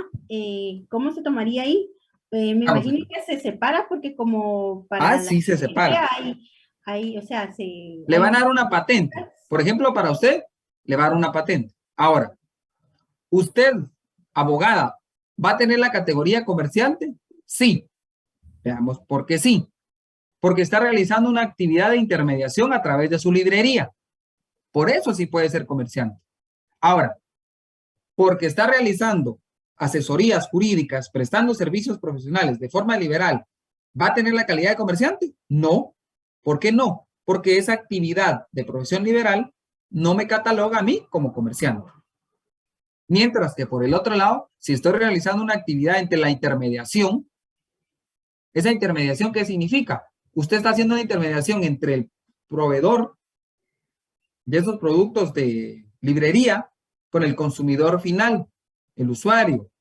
¿Cómo se tomaría ahí? Me imagino que se separa porque como para sí se separa. Hay, o sea, le van a dar una patente. Por ejemplo, para usted, le va a dar una patente. Ahora, usted, abogada, ¿va a tener la categoría comerciante? Sí. Veamos por qué sí. Porque está realizando una actividad de intermediación a través de su librería. Por eso sí puede ser comerciante. Ahora, porque está realizando asesorías jurídicas, prestando servicios profesionales de forma liberal, ¿va a tener la calidad de comerciante? No. ¿Por qué no? Porque esa actividad de profesión liberal no me cataloga a mí como comerciante. Mientras que por el otro lado, si estoy realizando una actividad entre la intermediación, ¿esa intermediación qué significa? Usted está haciendo una intermediación entre el proveedor de esos productos de librería con el consumidor final, el usuario.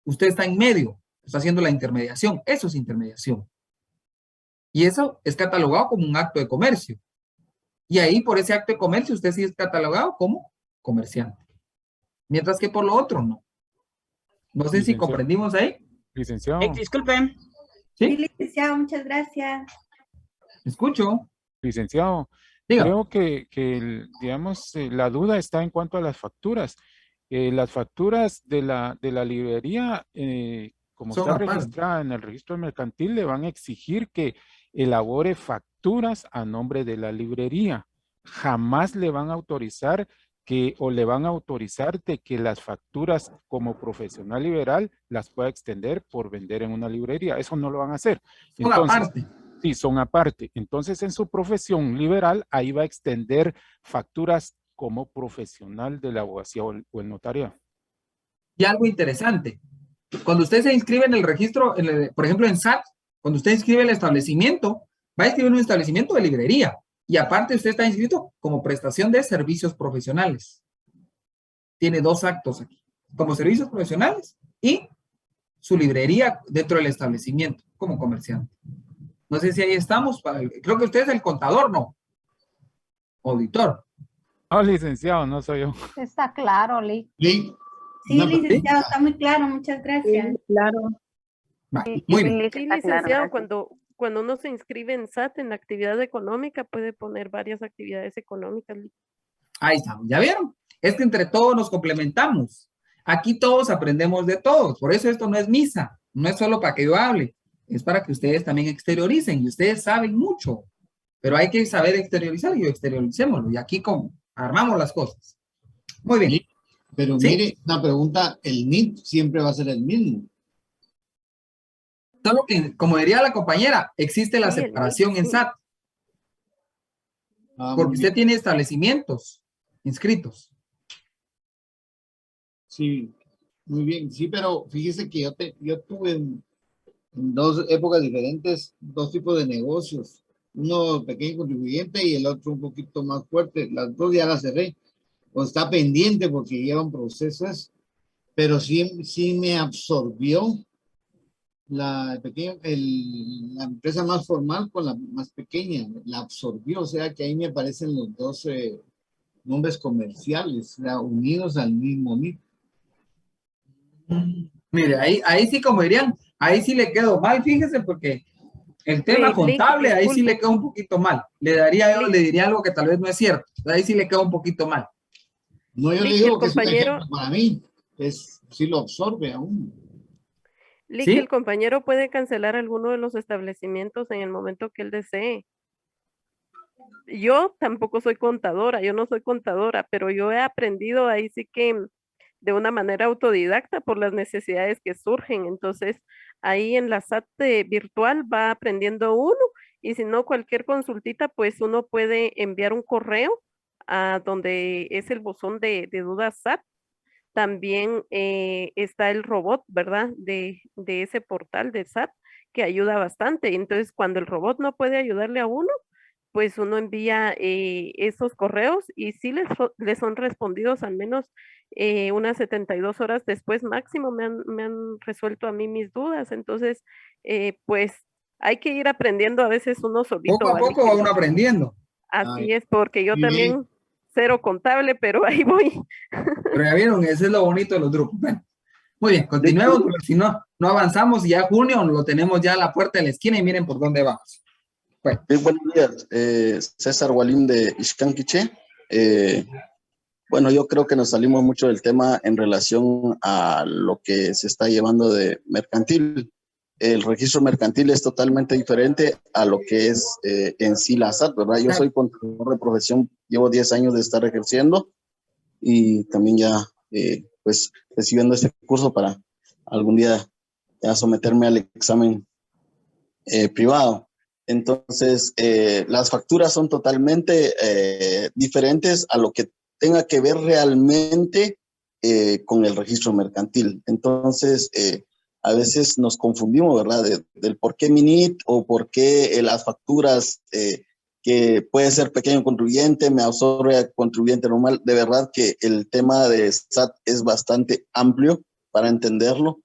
Usted está en medio, está haciendo la intermediación. Eso es intermediación. Y eso es catalogado como un acto de comercio. Y ahí, por ese acto de comercio, usted sí es catalogado como comerciante. Mientras que por lo otro, no. No sé si comprendimos ahí. Licenciado. Disculpen. Sí, licenciado, muchas gracias. Escucho. Licenciado, diga. Creo que digamos, la duda está en cuanto a las facturas. Las facturas de la librería, como está registrada en el registro mercantil, le van a exigir que elabore facturas a nombre de la librería. Jamás le van a autorizar le van a autorizar de que las facturas como profesional liberal las pueda extender por vender en una librería. Eso no lo van a hacer. Son aparte. Sí, son aparte. Entonces, en su profesión liberal, ahí va a extender facturas como profesional de la abogacía o el notario. Y algo interesante. Cuando usted se inscribe en el registro, por ejemplo en SAT, cuando usted inscribe el establecimiento, va a inscribir un establecimiento de librería. Y aparte usted está inscrito como prestación de servicios profesionales. Tiene dos actos aquí. Como servicios profesionales y su librería dentro del establecimiento como comerciante. No sé si ahí estamos. Creo que usted es el contador, ¿no? Auditor. No, licenciado, no soy yo. Está claro, Lic. Sí, licenciado, está muy claro. Muchas gracias. Sí, claro. Muy bien. Sí, licenciado, cuando uno se inscribe en SAT, en la actividad económica, puede poner varias actividades económicas. Ahí estamos, ¿ya vieron? Es que entre todos nos complementamos. Aquí todos aprendemos de todos. Por eso esto no es misa. No es solo para que yo hable. Es para que ustedes también exterioricen. Y ustedes saben mucho. Pero hay que saber exteriorizar y exterioricémoslo. Y aquí armamos las cosas. Muy bien. Pero Sí. mire, una pregunta, el NIT siempre va a ser el mismo. Solo que, como diría la compañera, existe la Sí, el separación NIT, en sí. SAT, porque usted tiene establecimientos inscritos. Sí, muy bien. Sí, pero fíjese que yo tuve en dos épocas diferentes, dos tipos de negocios. Uno pequeño contribuyente y el otro un poquito más fuerte. Las dos ya las cerré. O está pendiente porque lleva un proceso eso. Pero sí me absorbió la empresa más formal con la más pequeña. La absorbió, o sea que ahí me aparecen los dos nombres comerciales, o sea, unidos al mismo NIT. Mire, ahí sí, como dirían, ahí sí le quedó mal, fíjese, porque el tema Lick, contable, ahí sí le disculpe. queda un poquito mal. Le diría algo que tal vez no es cierto. Ahí sí le queda un poquito mal. No, yo le Lick, digo el que es un compañero, ejemplo para mí. Sí lo absorbe aún. Lick, ¿Sí? el compañero puede cancelar alguno de los establecimientos en el momento que él desee. Yo tampoco soy contadora, yo no soy contadora, pero yo he aprendido ahí sí que de una manera autodidacta por las necesidades que surgen. Entonces, ahí en la SAT virtual va aprendiendo uno y si no, cualquier consultita, pues uno puede enviar un correo a donde es el buzón de dudas SAT. También está el robot, ¿verdad? De ese portal de SAT que ayuda bastante. Entonces, cuando el robot no puede ayudarle a uno, pues uno envía esos correos y sí les son respondidos al menos unas 72 horas después máximo me han resuelto a mí mis dudas. Entonces, pues hay que ir aprendiendo a veces uno solito. Poco a ¿vale? poco va uno aprendiendo. Así es, porque yo Muy también cero contable, pero ahí voy. Pero ya vieron, ese es lo bonito de los grupos. Bueno, muy bien, continuemos, porque si no, no avanzamos y ya junio lo tenemos ya a la puerta de la esquina y miren por dónde vamos. Bueno. Buenos días, César Walim de Ixcanquiche. Bueno, yo creo que nos salimos mucho del tema en relación a lo que se está llevando de mercantil. El registro mercantil es totalmente diferente a lo que es en sí la SAT, ¿verdad? Yo soy contador de profesión, llevo 10 años de estar ejerciendo y también ya pues recibiendo este curso para algún día ya someterme al examen privado. Entonces, las facturas son totalmente diferentes a lo que tenga que ver realmente con el registro mercantil. Entonces, a veces nos confundimos, ¿verdad? Del por qué MINIT o por qué las facturas que puede ser pequeño contribuyente, me absorbe a contribuyente normal. De verdad que el tema de SAT es bastante amplio para entenderlo.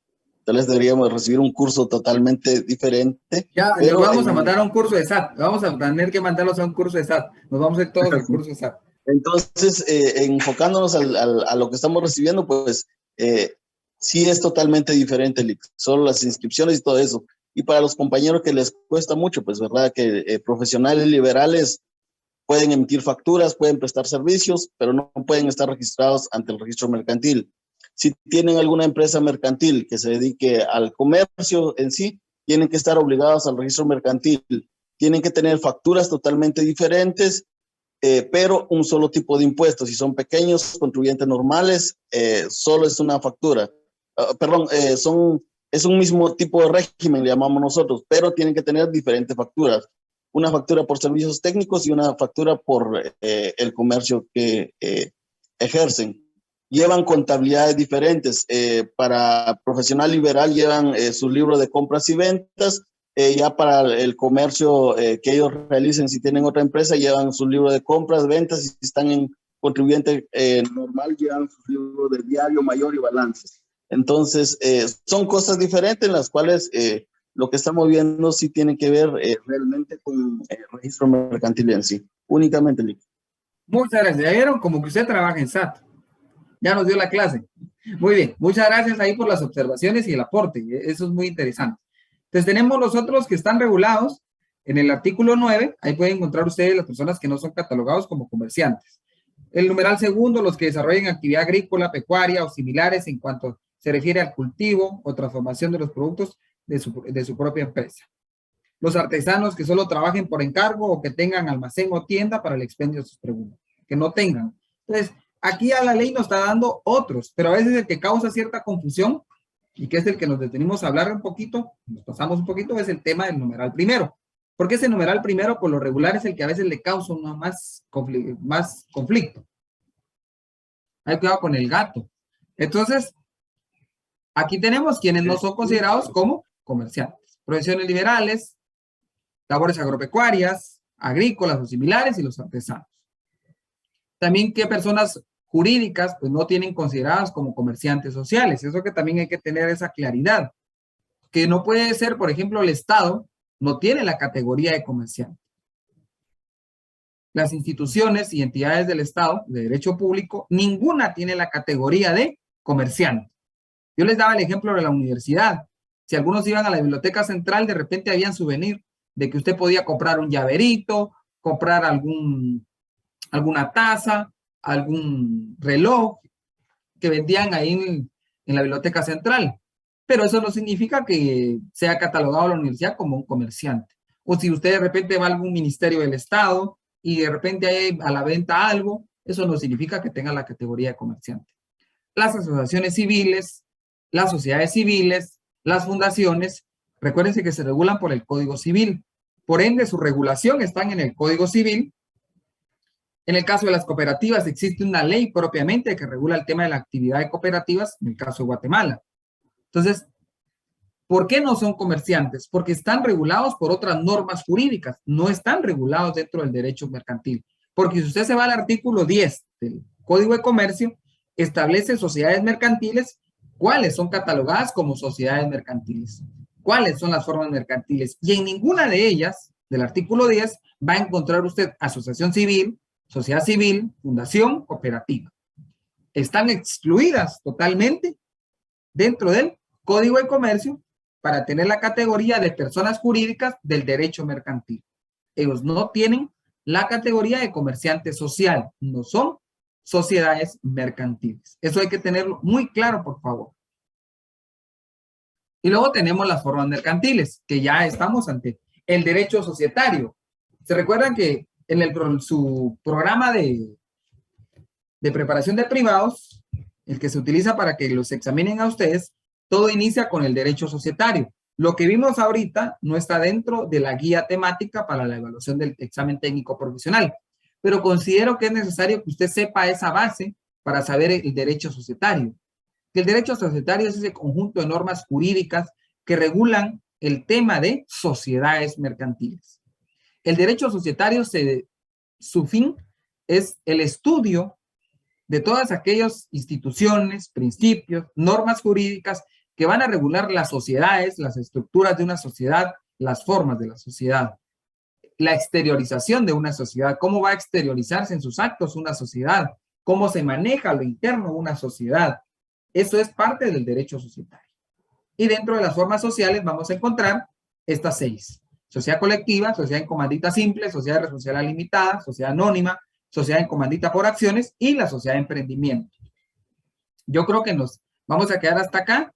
Tal vez deberíamos recibir un curso totalmente diferente. Ya, pero los vamos a mandar a un curso de SAT. Vamos a tener que mandarlos a un curso de SAT. Nos vamos a ir todos al curso de SAT. Entonces, enfocándonos a lo que estamos recibiendo, pues sí es totalmente diferente, solo las inscripciones y todo eso. Y para los compañeros que les cuesta mucho, pues verdad que profesionales liberales pueden emitir facturas, pueden prestar servicios, pero no pueden estar registrados ante el registro mercantil. Si tienen alguna empresa mercantil que se dedique al comercio en sí, tienen que estar obligados al registro mercantil. Tienen que tener facturas totalmente diferentes, pero un solo tipo de impuestos. Si son pequeños contribuyentes normales, solo es una factura. Es un mismo tipo de régimen, le llamamos nosotros, pero tienen que tener diferentes facturas. Una factura por servicios técnicos y una factura por el comercio que ejercen. Llevan contabilidades diferentes. Para profesional liberal llevan su libro de compras y ventas. Ya para el comercio que ellos realicen, si tienen otra empresa, llevan su libro de compras, ventas. Y si están en contribuyente normal, llevan su libro de diario, mayor y balances. Entonces, son cosas diferentes en las cuales lo que estamos viendo sí tiene que ver realmente con el registro mercantil en sí. Únicamente. Muchas gracias. ¿Ya vieron? Como que usted trabaja en SAT. Ya nos dio la clase. Muy bien. Muchas gracias ahí por las observaciones y el aporte. Eso es muy interesante. Entonces tenemos los otros que están regulados en el artículo 9. Ahí pueden encontrar ustedes las personas que no son catalogados como comerciantes. El numeral segundo, los que desarrollen actividad agrícola, pecuaria o similares en cuanto se refiere al cultivo o transformación de los productos de su propia empresa. Los artesanos que solo trabajen por encargo o que tengan almacén o tienda para el expendio de sus productos. Que no tengan. Entonces, aquí a la ley nos está dando otros, pero a veces el que causa cierta confusión y que es el que nos detenimos a hablar un poquito, nos pasamos un poquito, es el tema del numeral primero. Porque ese numeral primero, por lo regular, es el que a veces le causa más conflicto. Hay cuidado con el gato. Entonces, aquí tenemos quienes no son considerados como comerciantes. Profesiones liberales, labores agropecuarias, agrícolas o similares y los artesanos. También qué personas jurídicas pues no tienen consideradas como comerciantes sociales. Eso que también hay que tener esa claridad. Que no puede ser, por ejemplo, el Estado no tiene la categoría de comerciante. Las instituciones y entidades del Estado de derecho público, ninguna tiene la categoría de comerciante. Yo les daba el ejemplo de la universidad. Si algunos iban a la biblioteca central, de repente habían souvenir de que usted podía comprar un llaverito, comprar alguna taza, algún reloj que vendían ahí en la biblioteca central. Pero eso no significa que sea catalogado la universidad como un comerciante. O si usted de repente va a algún ministerio del Estado y de repente hay a la venta algo, eso no significa que tenga la categoría de comerciante. Las asociaciones civiles, las sociedades civiles, las fundaciones, recuérdense que se regulan por el Código Civil. Por ende, su regulación está en el Código Civil. En el caso de las cooperativas, existe una ley propiamente que regula el tema de la actividad de cooperativas, en el caso de Guatemala. Entonces, ¿por qué no son comerciantes? Porque están regulados por otras normas jurídicas, no están regulados dentro del derecho mercantil. Porque si usted se va al artículo 10 del Código de Comercio, establece sociedades mercantiles, cuáles son catalogadas como sociedades mercantiles, cuáles son las formas mercantiles. Y en ninguna de ellas, del artículo 10, va a encontrar usted asociación civil, sociedad civil, fundación, cooperativa. Están excluidas totalmente dentro del Código de Comercio para tener la categoría de personas jurídicas del derecho mercantil. Ellos no tienen la categoría de comerciante social, no son sociedades mercantiles. Eso hay que tenerlo muy claro, por favor. Y luego tenemos las formas mercantiles, que ya estamos ante el derecho societario. ¿Se recuerdan que en su programa de preparación de privados, el que se utiliza para que los examinen a ustedes, todo inicia con el derecho societario? Lo que vimos ahorita no está dentro de la guía temática para la evaluación del examen técnico profesional, pero considero que es necesario que usted sepa esa base para saber el derecho societario. El derecho societario es ese conjunto de normas jurídicas que regulan el tema de sociedades mercantiles. El derecho societario, su fin es el estudio de todas aquellas instituciones, principios, normas jurídicas que van a regular las sociedades, las estructuras de una sociedad, las formas de la sociedad, la exteriorización de una sociedad, cómo va a exteriorizarse en sus actos una sociedad, cómo se maneja lo interno de una sociedad. Eso es parte del derecho societario. Y dentro de las formas sociales vamos a encontrar estas 6. Sociedad colectiva, sociedad en comandita simple, sociedad de responsabilidad limitada, sociedad anónima, sociedad en comandita por acciones y la sociedad de emprendimiento. Yo creo que nos vamos a quedar hasta acá,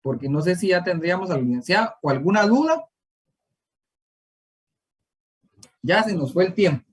porque no sé si ya tendríamos a la licenciada o alguna duda. Ya se nos fue el tiempo.